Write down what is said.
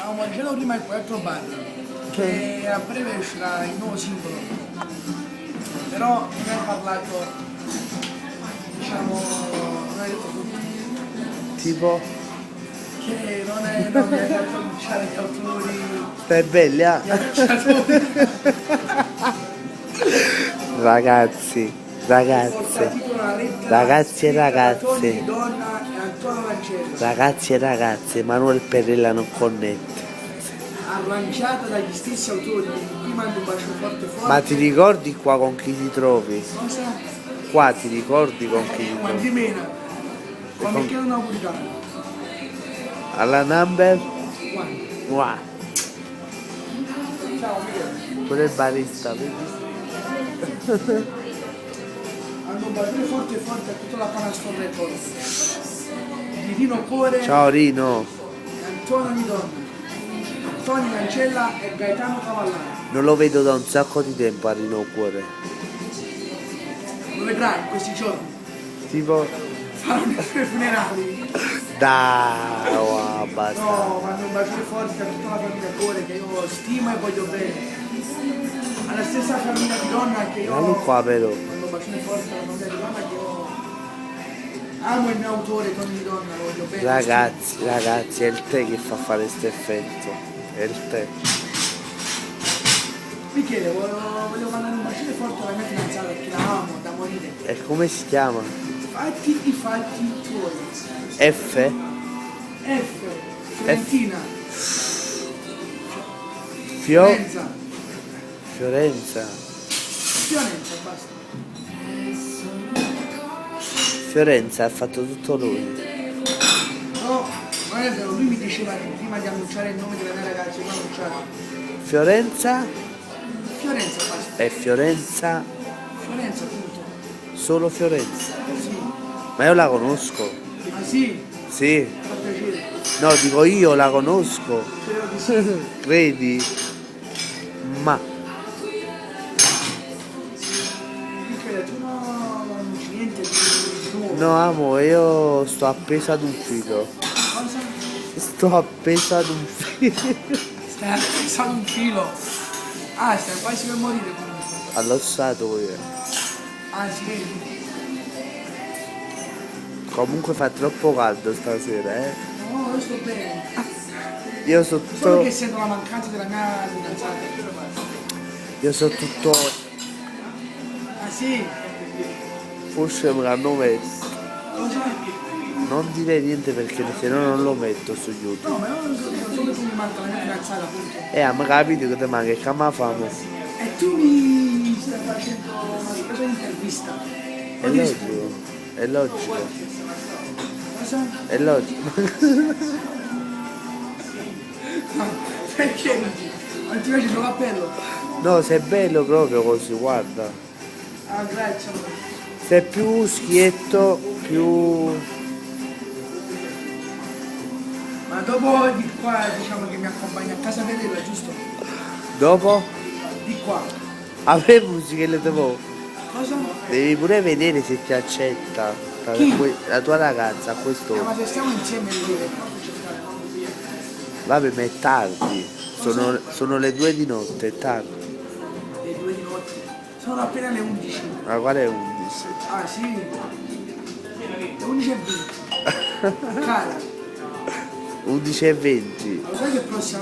Stavamo mangiando prima il quattro bar, che a breve uscirà il nuovo singolo. Però mi hai parlato, diciamo, non hai detto tutto. Tipo, Che non mi hai fatto cominciare gli autori, stai belli, ah? gli arrangiatori. Ragazzi, Porta tipo una lettera ragazzi e scritta da ragazze. Tony Donna e Antonio Lancella, ragazzi e ragazze, Manuel Perella non connette. arrangiata dagli stessi autori, quindi qui mando un bacio forte forte. Ma ti ricordi qua con chi ti trovi? Cosa? Qua ti ricordi con chi ti Ma di trovi? meno. Quando chiedo un auguricano? Alla number? Quando? Wow. Ciao Michele. Pure il barista, vedi? Mando un bacione forte forte a tutta la Panaston Records. Di Rino Cuore, Ciao Rino. Antonio Midonna, Antonio Lancella e Gaetano Cavallaro. Non lo vedo da un sacco di tempo a Rino Cuore. Lo vedrai in questi giorni. Tipo, Faranno i suoi funerali. dai, wow, basta. No, mando un bacione forte a tutta la famiglia Cuore che io stimo e voglio bene. Alla stessa famiglia di Donna che io... Guarda qua però. Mando un bacione forte alla famiglia di Donna che io... Amo il mio autore, Tony di Donna, lo voglio bene. Ragazzi, è il tè che fa fare questo effetto. È il tè. Michele, volevo mandare un bacione forte alla mia fidanzata perché la amo da morire. E come si chiama? Fatti i fatti tuoi. F? F. Fiorentina. Fiorenza. Fiorenza, basta. Fiorenza ha fatto tutto lui. No, non è vero, lui mi diceva che prima di annunciare il nome della mia ragazza, io annunciavo. Fiorenza Fiorenza, basta. è Fiorenza, Fiorenza, appunto. solo Fiorenza. Sì. Ma io la conosco. Ah sì? Sì. Fa piacere. No, dico io la conosco. Spero di sì. Credi? Ma Michele, tu non dici niente di nuovo. no, amo, io sto appeso ad un filo. Cosa? Sto appeso ad un filo. Stai pensando un filo. Ah, stai quasi per morire comunque. Allossato io. Ah sì. Comunque fa troppo caldo stasera, eh. No, io sto bene. Io Solo sotto. che sento la mancanza della mia fidanzata. Io so tutto. Ah sì? Forse me l'hanno messo. Cosa? Non dire niente perché se no non lo metto su YouTube. No, ma io non so, solo che mi manca la mia fidanzata, appunto. A me capito che ti manca, che come famo? E tu mi stai facendo una specie di intervista. È logico, è logico, Cosa? è logico. No, perché? Non ti piace il tuo cappello? No, sei bello proprio così, guarda. Ah, grazie. Sei più schietto, più. Ma dopo di qua diciamo che mi accompagna a casa a vederla, giusto? Dopo? Di qua. A me musiche le devo. Cosa? Devi pure vedere se ti accetta. Chi? La tua ragazza a Ma quest'ora. se stiamo insieme noi. Vabbè, ma è tardi. Sono le 2 di notte, è tardi. Le 2 di notte. Sono appena le 11. Ma qual è 11? Ah sì? Le 11:20. Cara, 11:20. lo sai che prossima